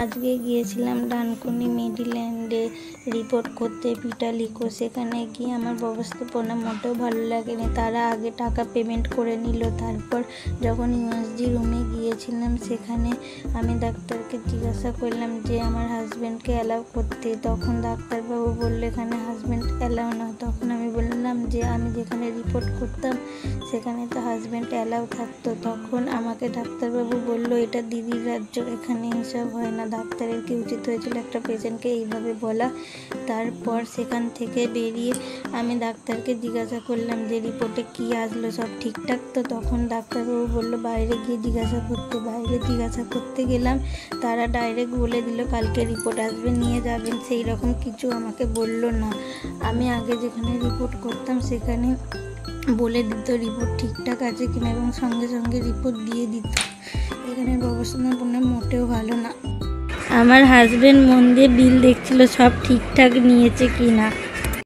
আজকে গিয়েছিলাম ডানকুনি মিডিল্যান্ডে রিপোর্ট করতে পিটালিকো। সেখানে গিয়ে আমার ব্যবস্থাপনা মোটেও ভালো লাগেনি। তারা আগে টাকা পেমেন্ট করে নিল। তারপর যখন ইউএসজি রুমে গিয়েছিলাম সেখানে আমি ডাক্তারকে জিজ্ঞাসা করলাম যে আমার হাজব্যান্ডকে অ্যালাউ করতে। তখন ডাক্তারবাবু বললো এখানে হাজব্যান্ড অ্যালাউ না। তখন আমি বললাম যে আমি যেখানে রিপোর্ট করতাম সেখানে তো হাজব্যান্ড অ্যালাউ থাকতো। তখন আমাকে ডাক্তারবাবু বললো এটা দিদির রাজ্য, এখানে হিসাব হয় না। ডাক্তারের কি উচিত হয়েছিল একটা পেশেন্টকে এইভাবে বলা। তারপর সেখান থেকে বেরিয়ে আমি ডাক্তারকে জিজ্ঞাসা করলাম যে রিপোর্টে কি আসলো, সব ঠিকঠাক তো? তখন ডাক্তারবাবু বললো বাইরে গিয়ে জিজ্ঞাসা করতে। বাইরে জিজ্ঞাসা করতে গেলাম, তারা ডাইরেক্ট বলে দিল কালকে রিপোর্ট আসবে, নিয়ে যাবেন। সেই রকম কিছু আমাকে বললো না। আমি আগে যেখানে রিপোর্ট করতাম সেখানে বলে দিত রিপোর্ট ঠিকঠাক আছে কিনা এবং সঙ্গে সঙ্গে রিপোর্ট দিয়ে দিত। এখানের ব্যবস্থাপনা মোটেও ভালো না। আমার হাজব্যান্ড মন দিয়ে বিল দেখছিল সব ঠিকঠাক নিয়েছে কিনা।